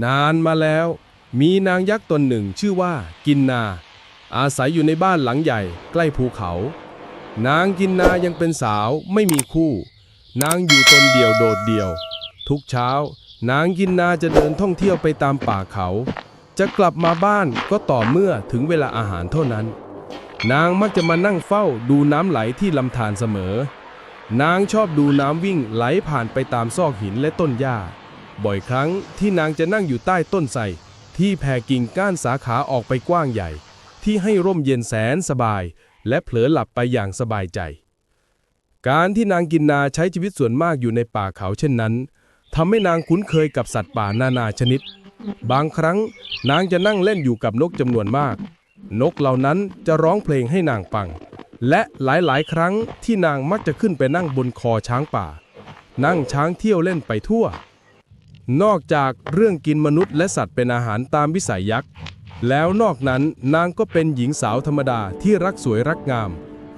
นานมาแล้วมีนางยักษ์ตนหนึ่งชื่อว่ากินนาอาศัยอยู่ในบ้านหลังใหญ่ใกล้ภูเขานางกินนายังเป็นสาวไม่มีคู่นางอยู่ตนเดียวโดดเดี่ยวทุกเช้านางกินนาจะเดินท่องเที่ยวไปตามป่าเขาจะกลับมาบ้านก็ต่อเมื่อถึงเวลาอาหารเท่านั้นนางมักจะมานั่งเฝ้าดูน้ำไหลที่ลำธารเสมอนางชอบดูน้ำวิ่งไหลผ่านไปตามซอกหินและต้นหญ้าบ่อยครั้งที่นางจะนั่งอยู่ใต้ต้นไทรที่แผ่กิ่งก้านสาขาออกไปกว้างใหญ่ที่ให้ร่มเย็นแสนสบายและเผลอหลับไปอย่างสบายใจการที่นางกินนาใช้ชีวิตส่วนมากอยู่ในป่าเขาเช่นนั้นทำให้นางคุ้นเคยกับสัตว์ป่านานาชนิดบางครั้งนางจะนั่งเล่นอยู่กับนกจำนวนมากนกเหล่านั้นจะร้องเพลงให้นางฟังและหลายๆครั้งที่นางมักจะขึ้นไปนั่งบนคอช้างป่านั่งช้างเที่ยวเล่นไปทั่วนอกจากเรื่องกินมนุษย์และสัตว์เป็นอาหารตามวิสัยยักษ์แล้วนอกนั้นนางก็เป็นหญิงสาวธรรมดาที่รักสวยรักงาม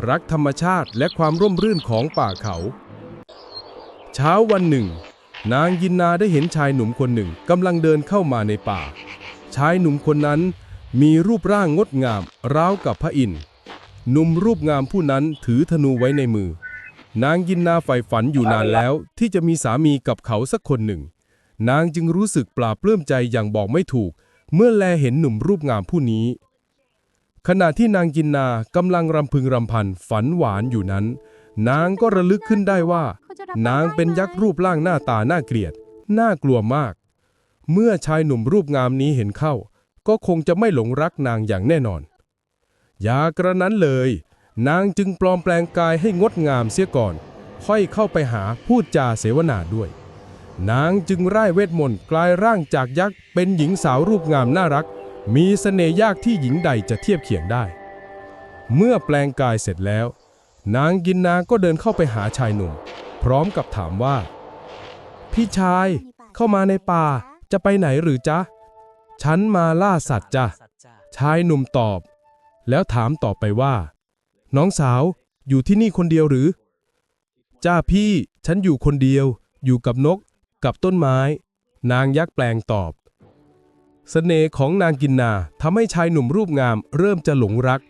รักธรรมชาติและความร่มรื่นของป่าเขาเช้าวันหนึ่งนางยินนาได้เห็นชายหนุ่มคนหนึ่งกำลังเดินเข้ามาในป่าชายหนุ่มคนนั้นมีรูปร่างงดงามราวกับพระอินทร์หนุ่มรูปงามผู้นั้นถือธนูไว้ในมือนางยินนาใฝ่ฝันอยู่นานแล้วที่จะมีสามีกับเขาสักคนหนึ่งนางจึงรู้สึกปลาบปลื้มใจอย่างบอกไม่ถูกเมื่อแลเห็นหนุ่มรูปงามผู้นี้ขณะที่นางกินนากำลังรำพึงรำพันฝันหวานอยู่นั้นนางก็ระลึกขึ้นได้ว่านางเป็นยักษ์รูปร่างหน้าตาน่าเกลียดน่ากลัวมากเมื่อชายหนุ่มรูปงามนี้เห็นเข้าก็คงจะไม่หลงรักนางอย่างแน่นอนอย่ากระนั้นเลยนางจึงปลอมแปลงกายให้งดงามเสียก่อนค่อยเข้าไปหาพูดจาเสวนาด้วยนางจึงร่ายเวทมนต์กลายร่างจากยักษ์เป็นหญิงสาวรูปงามน่ารักมีเสน่ห์ยากที่หญิงใดจะเทียบเคียงได้เมื่อแปลงกายเสร็จแล้วนางกินนาก็เดินเข้าไปหาชายหนุ่มพร้อมกับถามว่าพี่ชายเข้ามาในป่าจะไปไหนหรือจ๊ะฉันมาล่าสัตว์จ้ะชายหนุ่มตอบแล้วถามต่อไปว่าน้องสาวอยู่ที่นี่คนเดียวหรือจ้าพี่ฉันอยู่คนเดียวอยู่กับนกกับต้นไม้นางยักษ์แปลงตอบเสน่ห์ของนางกินนาทำให้ชายหนุ่มรูปงามเริ่มจะหลงรัก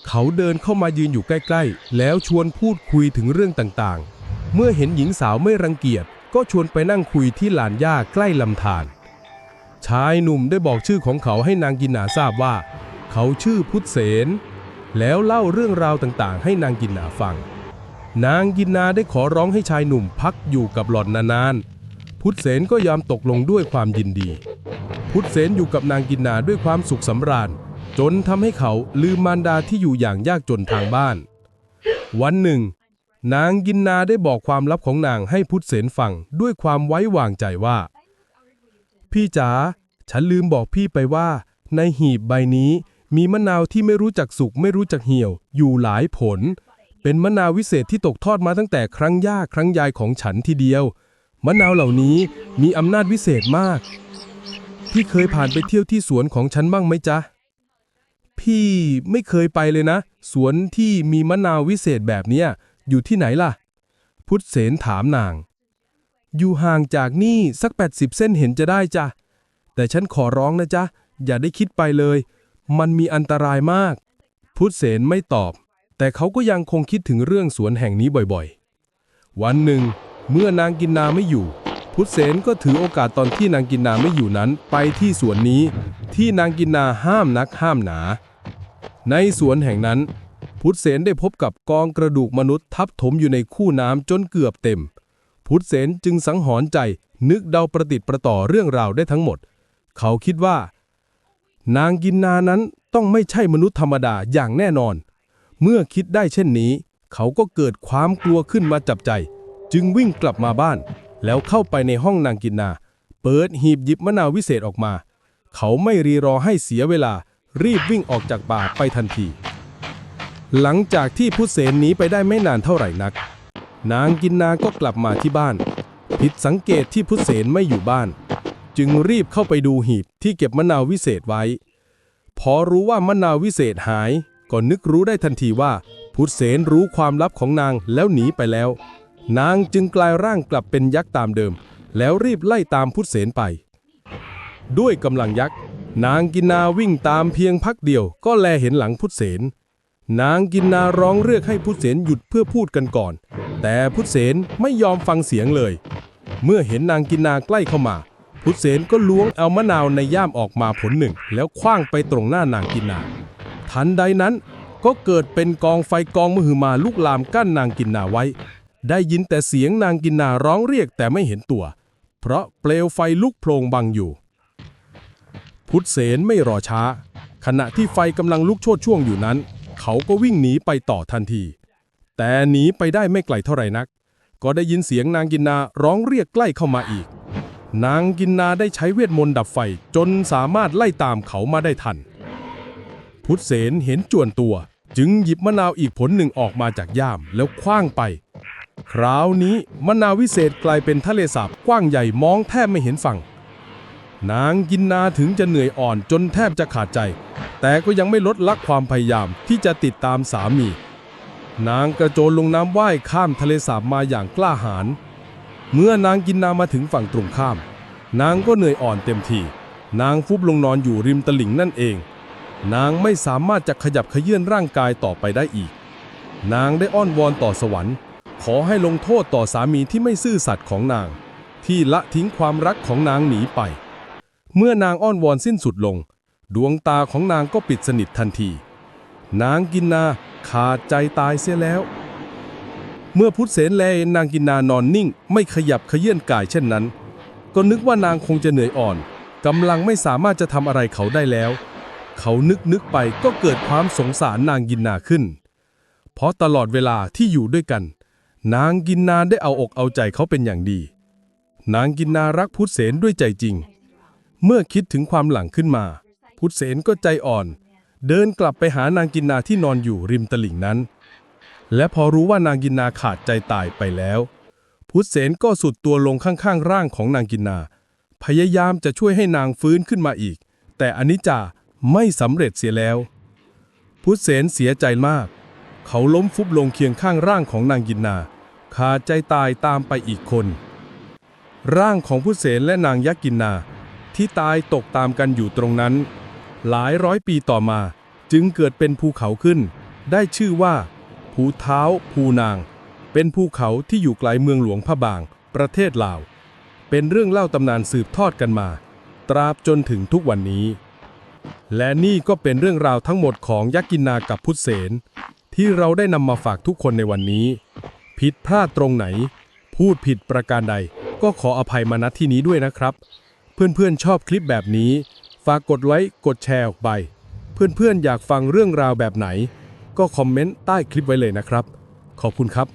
เขาเดินเข้ามายืนอยู่ใกล้ๆแล้วชวนพูดคุยถึงเรื่องต่างๆเมื่อเห็นหญิงสาวไม่รังเกียจก็ชวนไปนั่งคุยที่ลานหญ้าใกล้ลำธารชายหนุ่มได้บอกชื่อของเขาให้นางกินนาทราบว่าเขาชื่อพุทธเสนแล้วเล่าเรื่องราวต่างๆให้นางกินนาฟังนางกินนาได้ขอร้องให้ชายหนุ่มพักอยู่กับหล่อนนานๆพุทธเสนก็ยอมตกลงด้วยความยินดีพุทธเสนอยู่กับนางกินนาด้วยความสุขสำราญจนทำให้เขาลืมมารดาที่อยู่อย่างยากจนทางบ้านวันหนึ่งนางกินนาได้บอกความลับของนางให้พุทธเสนฟังด้วยความไว้วางใจว่าพี่จ๋าฉันลืมบอกพี่ไปว่าในหีบใบนี้มีมะนาวที่ไม่รู้จักสุกไม่รู้จักเหี่ยวอยู่หลายผลเป็นมะนาววิเศษที่ตกทอดมาตั้งแต่ครั้งย่าครั้งยายของฉันทีเดียวมะนาวเหล่านี้มีอำนาจวิเศษมากพี่เคยผ่านไปเที่ยวที่สวนของฉันบ้างไหมจ๊ะพี่ไม่เคยไปเลยนะสวนที่มีมะนาววิเศษแบบเนี้ยอยู่ที่ไหนล่ะพุทธเสนถามนางอยู่ห่างจากนี่สัก80 เส้นเห็นจะได้จ้ะแต่ฉันขอร้องนะจ๊ะอย่าได้คิดไปเลยมันมีอันตรายมากพุทธเสนไม่ตอบแต่เขาก็ยังคงคิดถึงเรื่องสวนแห่งนี้บ่อยๆวันหนึ่งเมื่อนางกินนาไม่อยู่พุทธเสนก็ถือโอกาสตอนที่นางกินนาไม่อยู่นั้นไปที่สวนนี้ที่นางกินนาห้ามนักห้ามหนาในสวนแห่งนั้นพุทธเสนได้พบกับกองกระดูกมนุษย์ทับถมอยู่ในคูน้ำจนเกือบเต็มพุทธเสนจึงสังหรณ์ใจนึกเดาประติดประต่อเรื่องราวได้ทั้งหมดเขาคิดว่านางกินนานั้นต้องไม่ใช่มนุษย์ธรรมดาอย่างแน่นอนเมื่อคิดได้เช่นนี้เขาก็เกิดความกลัวขึ้นมาจับใจจึงวิ่งกลับมาบ้านแล้วเข้าไปในห้องนางกินนาเปิดหีบหยิบมะนาววิเศษออกมาเขาไม่รีรอให้เสียเวลารีบวิ่งออกจากป่าไปทันทีหลังจากที่พุทธเสนหนีไปได้ไม่นานเท่าไหร่นักนางกินนาก็กลับมาที่บ้านผิดสังเกตที่พุทธเสนไม่อยู่บ้านจึงรีบเข้าไปดูหีบที่เก็บมะนาววิเศษไว้พอรู้ว่ามะนาววิเศษหายก็นึกรู้ได้ทันทีว่า พุทธเสนรู้ความลับของนางแล้วหนีไปแล้วนางจึงกลายร่างกลับเป็นยักษ์ตามเดิมแล้วรีบไล่ตามพุทธเสนไปด้วยกำลังยักษ์นางกินนาวิ่งตามเพียงพักเดียวก็แลเห็นหลังพุทธเสนนางกินนาร้องเรียกให้พุทธเสนหยุดเพื่อพูดกันก่อนแต่พุทธเสนไม่ยอมฟังเสียงเลยเมื่อเห็นนางกินนาใกล้เข้ามาพุทธเสนก็ล้วงเอามะนาวในย่ามออกมาผลหนึ่งแล้วขว้างไปตรงหน้านางกินนาทันใดนั้นก็เกิดเป็นกองไฟกองมหึมาลุกลามกั้นนางกินนาไว้ได้ยินแต่เสียงนางกินนาร้องเรียกแต่ไม่เห็นตัวเพราะเปลวไฟลุกโพลงบังอยู่พุทธเสนไม่รอช้าขณะที่ไฟกำลังลุกโชติช่วงอยู่นั้นเขาก็วิ่งหนีไปต่อทันทีแต่หนีไปได้ไม่ไกลเท่าไหร่นักก็ได้ยินเสียงนางกินนาร้องเรียกใกล้เข้ามาอีกนางกินนาได้ใช้เวทมนต์ดับไฟจนสามารถไล่ตามเขามาได้ทันพุทธเสนเห็นจวนตัวจึงหยิบมะนาวอีกผลหนึ่งออกมาจากย่ามแล้วขว้างไปคราวนี้มะนาววิเศษกลายเป็นทะเลสาบกว้างใหญ่มองแทบไม่เห็นฝั่งนางกินนาถึงจะเหนื่อยอ่อนจนแทบจะขาดใจแต่ก็ยังไม่ลดละความพยายามที่จะติดตามสามีนางกระโจนลงน้ำว่ายข้ามทะเลสาบมาอย่างกล้าหาญเมื่อนางกินนามาถึงฝั่งตรงข้ามนางก็เหนื่อยอ่อนเต็มทีนางฟุบลงนอนอยู่ริมตลิ่งนั่นเองนางไม่สามารถจะขยับเขยื้อนร่างกายต่อไปได้อีกนางได้อ้อนวอนต่อสวรรค์ขอให้ลงโทษต่อสามีที่ไม่ซื่อสัตย์ของนางที่ละทิ้งความรักของนางหนีไปเมื่อนางอ้อนวอนสิ้นสุดลงดวงตาของนางก็ปิดสนิททันทีนางกินนาขาดใจตายเสียแล้วเมื่อพุทธเสนแลนางกินนานอนนิ่งไม่ขยับเขยื้อนกายเช่นนั้นก็นึกว่านางคงจะเหนื่อยอ่อนกำลังไม่สามารถจะทำอะไรเขาได้แล้วเขานึกไปก็เกิดความสงสารนางกินนาขึ้นเพราะตลอดเวลาที่อยู่ด้วยกันนางกินนาได้เอาอกเอาใจเขาเป็นอย่างดีนางกินนารักพุทธเสนด้วยใจจริงเมื่อคิดถึงความหลังขึ้นมาพุทธเสนก็ใจอ่อนเดินกลับไปหานางกินนาที่นอนอยู่ริมตลิ่งนั้นและพอรู้ว่านางกินนาขาดใจตายไปแล้วพุทธเสนก็สุดตัวลงข้างๆร่างของนางกินนาพยายามจะช่วยให้นางฟื้นขึ้นมาอีกแต่อนิจจาไม่สำเร็จเสียแล้วพุทธเสนเสียใจมากเขาล้มฟุบลงเคียงข้างร่างของนางกินนาขาดใจตายตามไปอีกคนร่างของพุทธเสนและนางยักษ์กินนาที่ตายตกตามกันอยู่ตรงนั้นหลายร้อยปีต่อมาจึงเกิดเป็นภูเขาขึ้นได้ชื่อว่าภูเท้าภูนางเป็นภูเขาที่อยู่ไกลเมืองหลวงพะบางประเทศลาวเป็นเรื่องเล่าตำนานสืบทอดกันมาตราบจนถึงทุกวันนี้และนี่ก็เป็นเรื่องราวทั้งหมดของยักษ์กินนากับพุทธเสนที่เราได้นำมาฝากทุกคนในวันนี้ผิดพลาดตรงไหนพูดผิดประการใดก็ขออภัยมาณที่นี้ด้วยนะครับเพื่อนๆชอบคลิปแบบนี้ฝากกดไลค์กดแชร์ออกไปเพื่อนๆอยากฟังเรื่องราวแบบไหนก็คอมเมนต์ใต้คลิปไว้เลยนะครับขอบคุณครับ